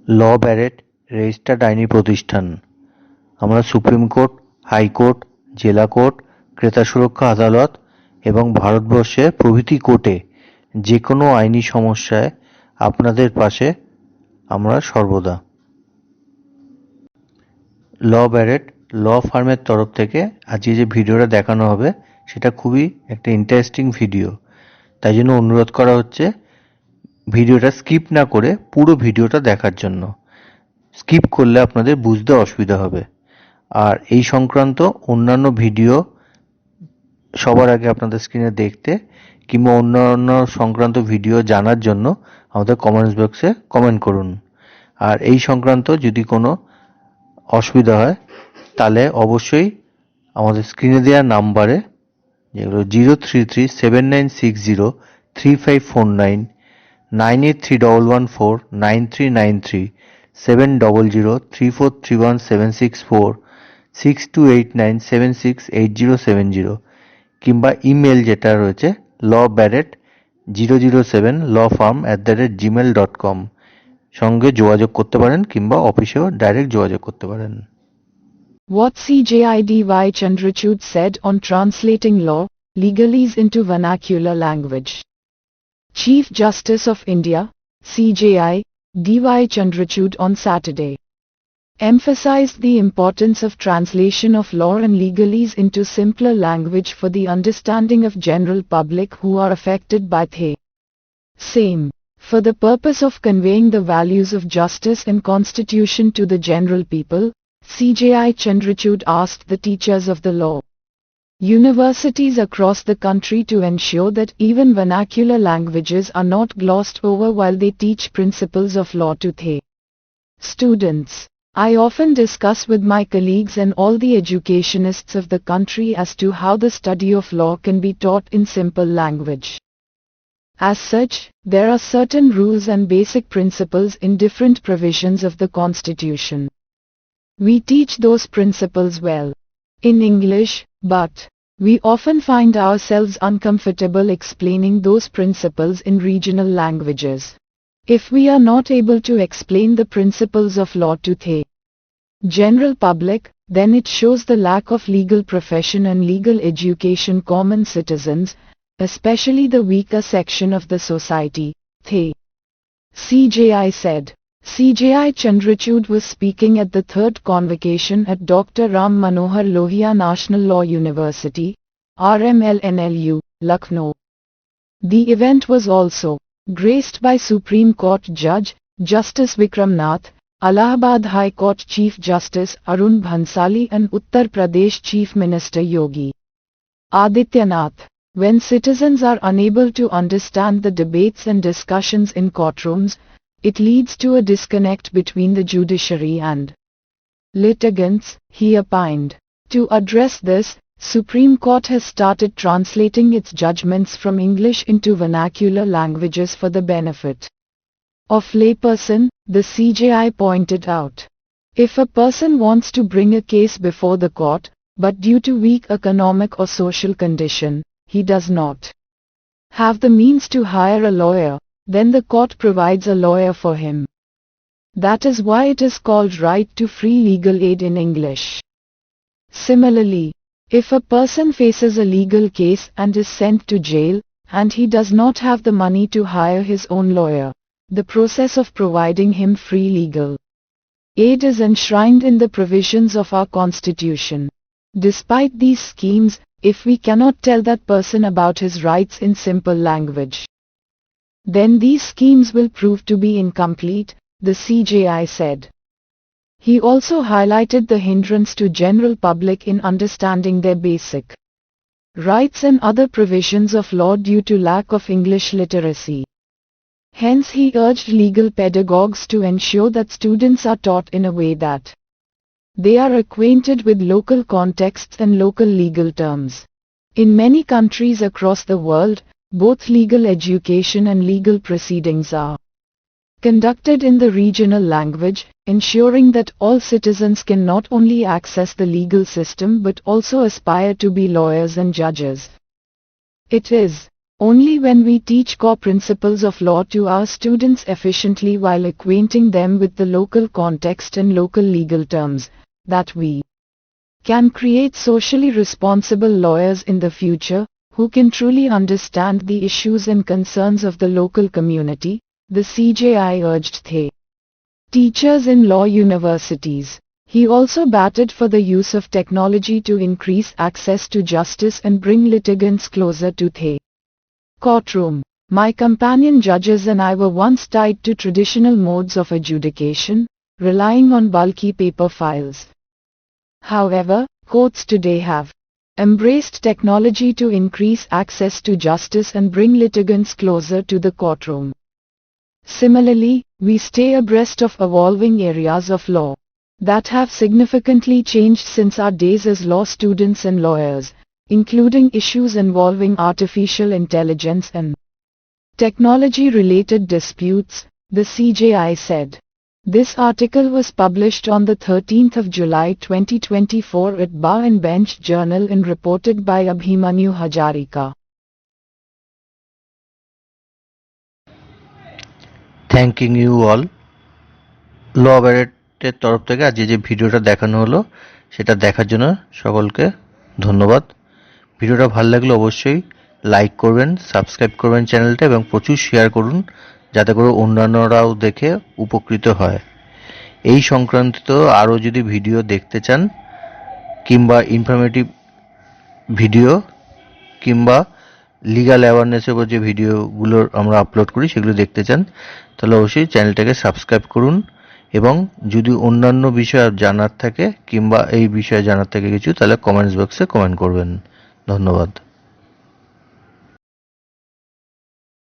ল Barrett registered আইনি প্রতিষ্ঠান। আমরা সুপ্রিম কোর্ট, হাইকোর্ট, জেলা কোর্ট, ক্রেতা সুরক্ষা আদালত এবং ভারতবর্ষের প্রভৃতি কোর্টে যে কোনো আইনি সমস্যায় আপনাদের পাশে আমরা সর্বদা। ল ব্যারেট ল ফার্মের তরফ থেকে আজকে যে ভিডিওটা দেখানো হবে সেটা খুবই একটা ইন্টারেস্টিং ভিডিও, তাই জন্য অনুরোধ করা হচ্ছে ভিডিওটা স্কিপ না করে পুরো ভিডিওটা দেখার জন্য। স্কিপ করলে আপনাদের বুঝতে অসুবিধা হবে। আর এই সংক্রান্ত অন্যান্য ভিডিও সবার আগে আপনাদের স্ক্রিনে দেখতে কিংবা অন্যান্য সংক্রান্ত ভিডিও জানার জন্য আমাদের কমেন্টস বক্সে কমেন্ট করুন। আর এই সংক্রান্ত যদি কোনো অসুবিধা হয় তাহলে অবশ্যই আমাদের স্ক্রিনে দেওয়া নাম্বারে, যেগুলো 0337960359, 9831149393, 7003431764, 6289768070 কিংবা ইমেল যেটা রয়েছে lawbarret007lawfarm@gmail.com সঙ্গে যোগাযোগ করতে পারেন কিংবা অফিসেও ডাইরেক্ট যোগাযোগ করতে পারেন। What CJIDY Chandrachud said on translating law, legalese into vernacular language. Chief Justice of India, CJI, D.Y. Chandrachud on Saturday emphasized the importance of translation of law and legalese into simpler language for the understanding of general public who are affected by the same. For the purpose of conveying the values of justice and constitution to the general people, CJI Chandrachud asked the teachers of the law universities across the country to ensure that even vernacular languages are not glossed over while they teach principles of law to the students. I often discuss with my colleagues and all the educationists of the country as to how the study of law can be taught in simple language. As such, there are certain rules and basic principles in different provisions of the Constitution. We teach those principles well in English, but we often find ourselves uncomfortable explaining those principles in regional languages. If we are not able to explain the principles of law to the general public, then it shows the lack of legal profession and legal education common citizens, especially the weaker section of the society, the CJI said. CJI Chandrachud was speaking at the third convocation at Dr. Ram Manohar Lohia National Law University, RMLNLU, Lucknow. The event was also graced by Supreme Court Judge, Justice Vikram Nath, Allahabad High Court Chief Justice Arun Bhansali and Uttar Pradesh Chief Minister Yogi Adityanath. When citizens are unable to understand the debates and discussions in courtrooms, it leads to a disconnect between the judiciary and litigants, he opined. To address this, Supreme Court has started translating its judgments from English into vernacular languages for the benefit of layperson, the CJI pointed out. If a person wants to bring a case before the court, but due to weak economic or social condition, he does not have the means to hire a lawyer, then the court provides a lawyer for him. That is why it is called right to free legal aid in English. Similarly, if a person faces a legal case and is sent to jail, and he does not have the money to hire his own lawyer, the process of providing him free legal aid is enshrined in the provisions of our Constitution. Despite these schemes, if we cannot tell that person about his rights in simple language, then these schemes will prove to be incomplete, the CJI said. He also highlighted the hindrance to general public in understanding their basic rights and other provisions of law due to lack of English literacy. Hence he urged legal pedagogues to ensure that students are taught in a way that they are acquainted with local contexts and local legal terms. In many countries across the world, both legal education and legal proceedings are conducted in the regional language, ensuring that all citizens can not only access the legal system but also aspire to be lawyers and judges. It is Only when we teach core principles of law to our students efficiently while acquainting them with the local context and local legal terms, that we can create socially responsible lawyers in the future, who can truly understand the issues and concerns of the local community, the CJI urged the teachers in law universities. He also batted for the use of technology to increase access to justice and bring litigants closer to the courtroom. My companion judges and I were once tied to traditional modes of adjudication, relying on bulky paper files. However, courts today have embraced technology to increase access to justice and bring litigants closer to the courtroom. Similarly, we stay abreast of evolving areas of law that have significantly changed since our days as law students and lawyers, including issues involving artificial intelligence and technology-related disputes, the CJI said. This article was published on the 13th of July 2024 at Bar and Bench Journal and reported by Abhimanyu Hajarika. Thanking you all. ল ব্যারেটের তরফ থেকে আজ যে ভিডিওটা দেখানো হলো সেটা দেখার জন্য সকলকে ধন্যবাদ। ভিডিওটা ভালো লাগলে অবশ্যই লাইক করবেন, সাবস্ক্রাইব করবেন চ্যানেলটা এবং প্রচুর শেয়ার করুন যাতে করে অন্যান্যরাও দেখে উপকৃত হয়। এই সংক্রান্ত আরও যদি ভিডিও দেখতে চান কিংবা ইনফরমেটিভ ভিডিও কিংবা লিগাল অ্যাওয়ারনেসের উপর যে ভিডিওগুলো আমরা আপলোড করি সেগুলো দেখতে চান তাহলে অবশ্যই চ্যানেলটাকে সাবস্ক্রাইব করুন এবং যদি অন্যান্য বিষয় জানার থাকে কিংবা এই বিষয়ে জানার থাকে কিছু তাহলে কমেন্টস বক্সে কমেন্ট করবেন। ধন্যবাদ।